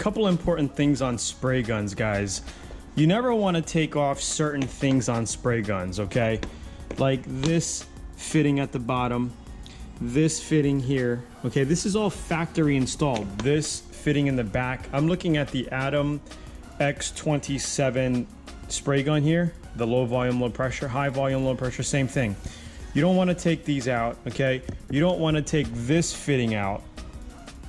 couple important things on spray guns, guys. You never want to take off certain things on spray guns, okay? Like this fitting at the bottom, this fitting here, okay? This is all factory installed. This fitting in the back. I'm looking at the ATOM-X27 spray gun here, the low volume, low pressure, high volume, low pressure, same thing. You don't want to take these out, okay? You don't want to take this fitting out,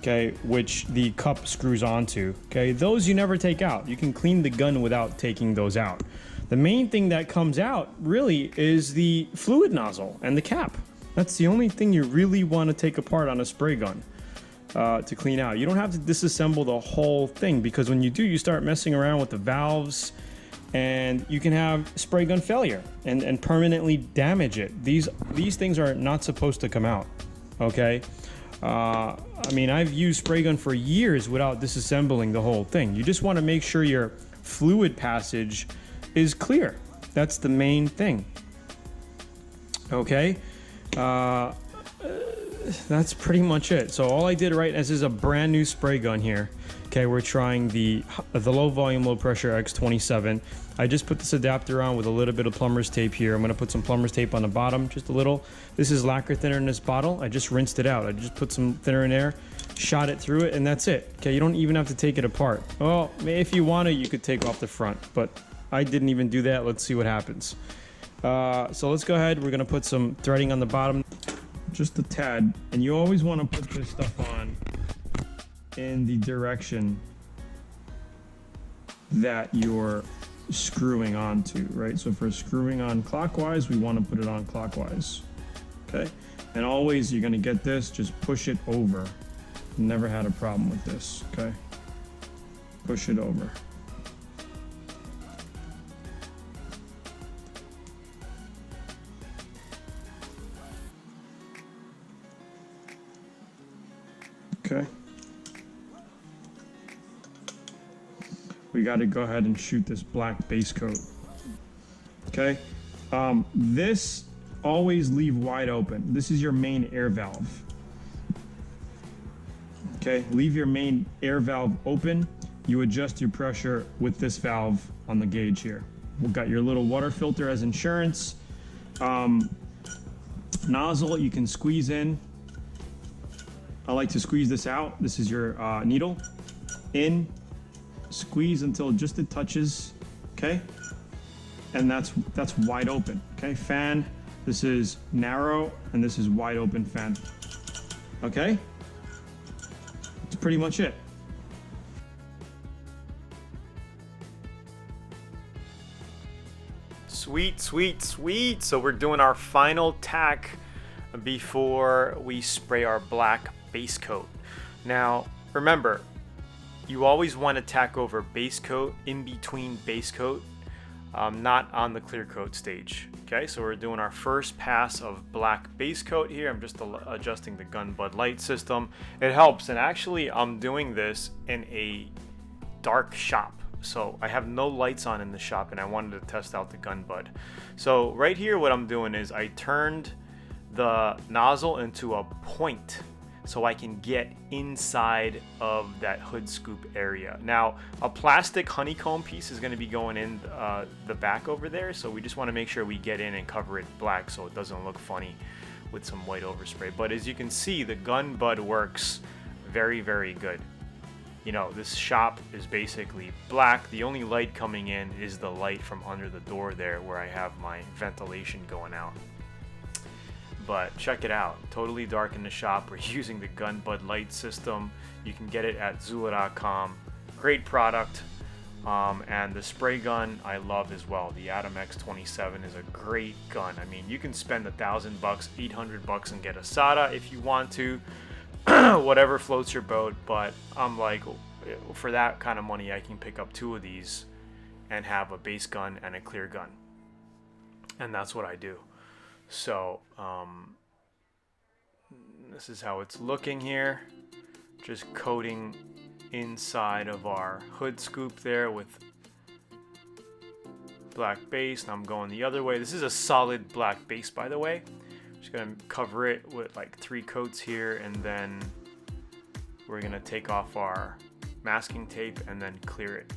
okay, which the cup screws onto, okay? Those you never take out. You can clean the gun without taking those out. The main thing that comes out really is the fluid nozzle and the cap. That's the only thing you really want to take apart on a spray gun to clean out. You don't have to disassemble the whole thing, because when you do, you start messing around with the valves and you can have spray gun failure and permanently damage it. These things are not supposed to come out, okay? I mean, I've used spray gun for years without disassembling the whole thing. You just want to make sure your fluid passage is clear. That's the main thing, okay? That's pretty much it. So all I did, right, this is a brand new spray gun here. Okay, we're trying the low volume, low pressure X27. I just put this adapter on with a little bit of plumber's tape here. I'm gonna put some plumber's tape on the bottom, just a little. This is lacquer thinner in this bottle. I just rinsed it out. I just put some thinner in there, shot it through it, and that's it. Okay, you don't even have to take it apart. Well, if you want to, you could take off the front, but I didn't even do that. Let's see what happens. So let's go ahead. We're gonna put some threading on the bottom, just a tad. And you always want to put this stuff on in the direction that you're screwing onto, right? So if we're screwing on clockwise, we want to put it on clockwise, okay? And always you're going to get this, just push it over. Never had a problem with this, okay? Push it over. Okay. We got to go ahead and shoot this black base coat. Okay. This always leave wide open. This is your main air valve. Okay. Leave your main air valve open. You adjust your pressure with this valve on the gauge here. We've got your little water filter as insurance. Nozzle you can squeeze in. I like to squeeze this out. This is your needle. In, squeeze until just it touches, okay? And that's wide open, okay? Fan, this is narrow, and this is wide open fan, okay? That's pretty much it. Sweet, sweet, sweet. So we're doing our final tack before we spray our black base coat. Now remember, you always want to tack over base coat in between base coat, not on the clear coat stage. Okay, so we're doing our first pass of black base coat here. I'm just adjusting the gun bud light system. It helps, and actually I'm doing this in a dark shop, so I have no lights on in the shop, and I wanted to test out the gun bud. So right here what I'm doing is I turned the nozzle into a point so I can get inside of that hood scoop area. Now, a plastic honeycomb piece is going to be going in the back over there, so we just want to make sure we get in and cover it black so it doesn't look funny with some white overspray. But as you can see, the gun bud works very, very good. You know, this shop is basically black. The only light coming in is the light from under the door there where I have my ventilation going out. But check it out, totally dark in the shop. We're using the gun bud light system. You can get it at Zula.com. Great product. And the spray gun I love as well. The ATOM-X27 is a great gun. I mean, you can spend $1,000, $800 and get a SATA if you want to. Whatever floats your boat. But I'm like, for that kind of money, I can pick up 2 of these and have a base gun and a clear gun. And that's what I do. So this is how it's looking here, just coating inside of our hood scoop there with black base. Now I'm going the other way. This is a solid black base, by the way. Just gonna cover it with like 3 coats here, and then we're gonna take off our masking tape and then clear it.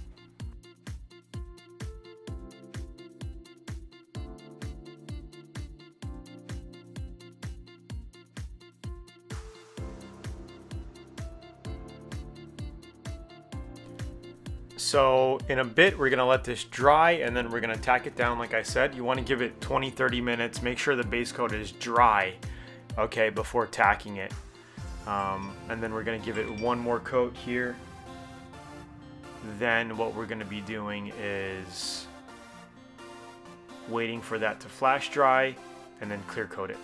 So in a bit, we're gonna let this dry and then we're gonna tack it down. Like I said, you wanna give it 20-30 minutes. Make sure the base coat is dry, okay, before tacking it. And then we're gonna give it one more coat here. Then what we're gonna be doing is waiting for that to flash dry and then clear coat it.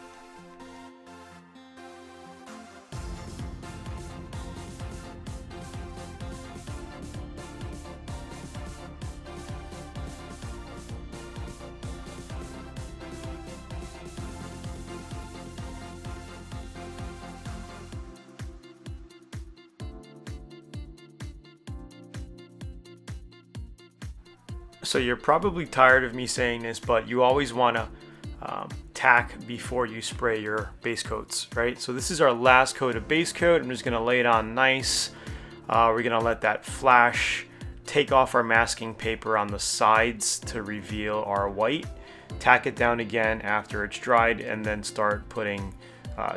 So you're probably tired of me saying this, but you always want to tack before you spray your base coats, right? So this is our last coat of base coat. I'm just going to lay it on nice. We're going to let that flash, take off our masking paper on the sides to reveal our white, tack it down again after it's dried, and then start putting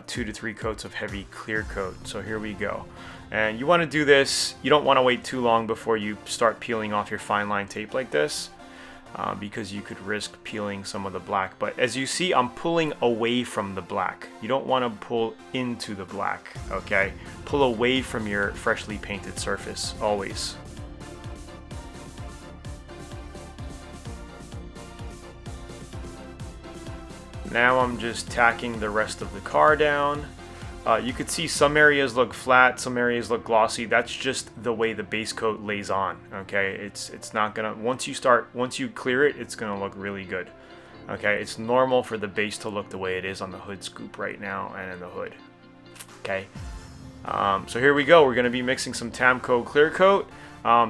2 to 3 coats of heavy clear coat. So here we go. And you want to do this, you don't want to wait too long before you start peeling off your fine line tape like this, because you could risk peeling some of the black. But as you see, I'm pulling away from the black. You don't want to pull into the black, okay? Pull away from your freshly painted surface, always. Now I'm just tacking the rest of the car down. You could see some areas look flat, some areas look glossy. That's just the way the base coat lays on, okay? It's not gonna, once you clear it, it's gonna look really good, okay? It's normal for the base to look the way it is on the hood scoop right now and in the hood, okay? So here we go. We're gonna be mixing some Tamco Clearcoat.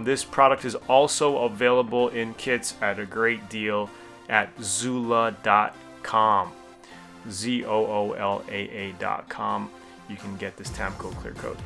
This product is also available in kits at a great deal at Zoola.com. ZOOLAA.com. You can get this Tamco Clearcoat.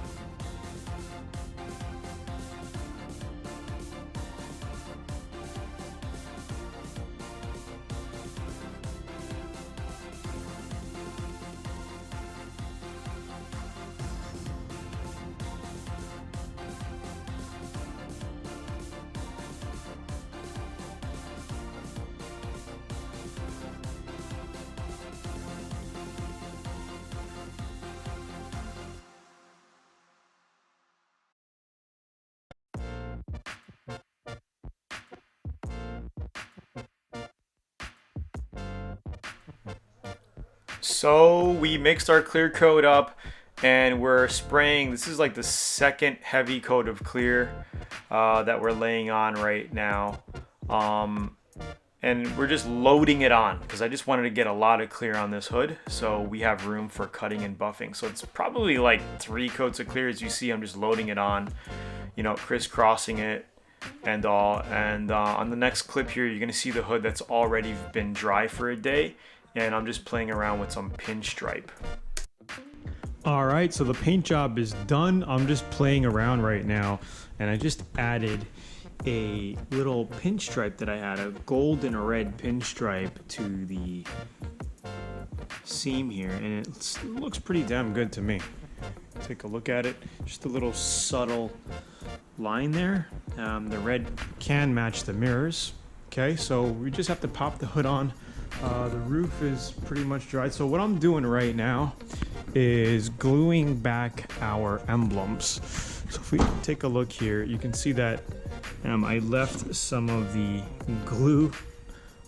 So we mixed our clear coat up and we're spraying. This is like the second heavy coat of clear that we're laying on right now. And we're just loading it on because I just wanted to get a lot of clear on this hood so we have room for cutting and buffing. So it's probably like 3 coats of clear. As you see, I'm just loading it on, you know, crisscrossing it and all. And on the next clip here, you're gonna see the hood that's already been dry for a day. And I'm just playing around with some pinstripe. All right, so the paint job is done. I'm just playing around right now, and I just added a little pinstripe that I had, a gold and a red pinstripe to the seam here, and it looks pretty damn good to me. Take a look at it. Just a little subtle line there. The red can match the mirrors. Okay, so we just have to pop the hood on. The roof is pretty much dried. So what I'm doing right now is gluing back our emblems. So if we take a look here, you can see that I left some of the glue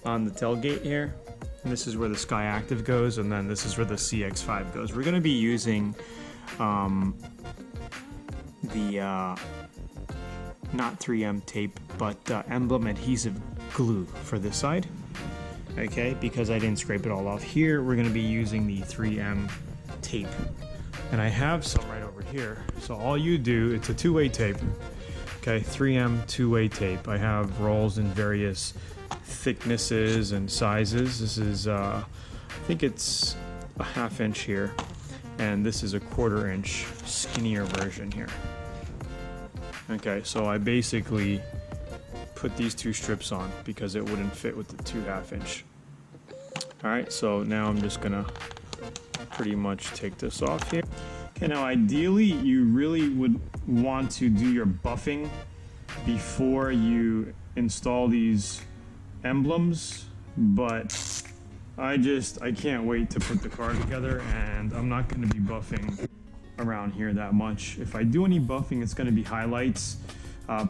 on the tailgate here. And this is where the Sky Active goes, and then this is where the CX-5 goes. We're going to be using the not 3M tape, but emblem adhesive glue for this side. Okay, because I didn't scrape it all off here, we're going to be using the 3M tape. And I have some right over here. So all you do, it's a two-way tape. Okay, 3M two-way tape. I have rolls in various thicknesses and sizes. This is, I think it's a 1/2 inch here. And this is a 1/4 inch skinnier version here. Okay, so I basically put these 2 strips on because it wouldn't fit with the 2 1/2-inch. All right, so now I'm just gonna pretty much take this off here. Okay, now ideally you really would want to do your buffing before you install these emblems, but I can't wait to put the car together, and I'm not gonna be buffing around here that much. If I do any buffing, it's gonna be highlights,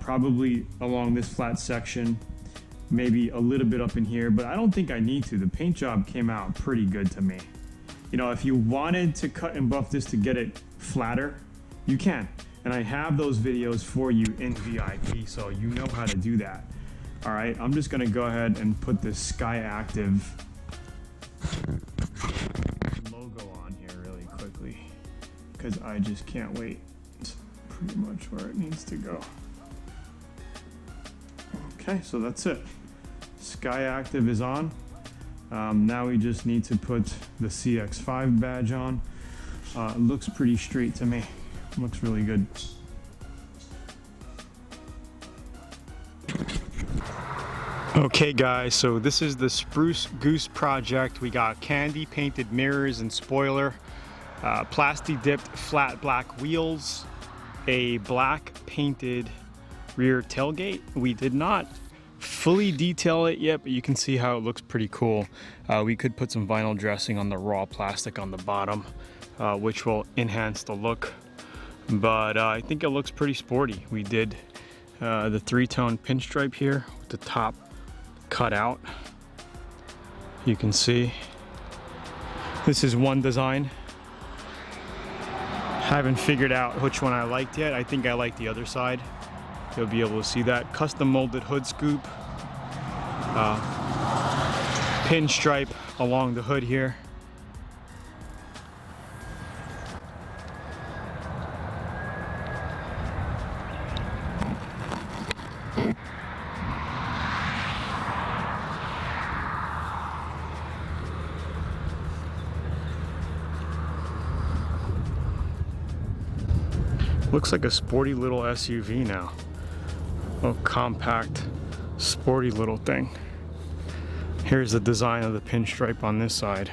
probably along this flat section, maybe a little bit up in here, but I don't think I need to. The paint job came out pretty good to me. You know, if you wanted to cut and buff this to get it flatter, you can. And I have those videos for you in VIP, so you know how to do that. All right, I'm just gonna go ahead and put this Sky Active logo on here really quickly, because I just can't wait. It's pretty much where it needs to go. Okay, so that's it. Sky Active is on. Now we just need to put the CX-5 badge on. It looks pretty straight to me. It looks really good. Okay guys, so this is the Spruce Goose project. We got candy painted mirrors and spoiler, plasti dipped flat black wheels, a black painted rear tailgate. We did not fully detail it yet, but you can see how it looks pretty cool. We could put some vinyl dressing on the raw plastic on the bottom, which will enhance the look, but I think it looks pretty sporty. We did the 3-tone pinstripe here with the top cut out. You can see this is one design. Haven't figured out which one I liked yet. I think I like the other side. You'll be able to see that. Custom molded hood scoop, pinstripe along the hood here. Looks like a sporty little SUV now. A compact, sporty little thing. Here's the design of the pinstripe on this side.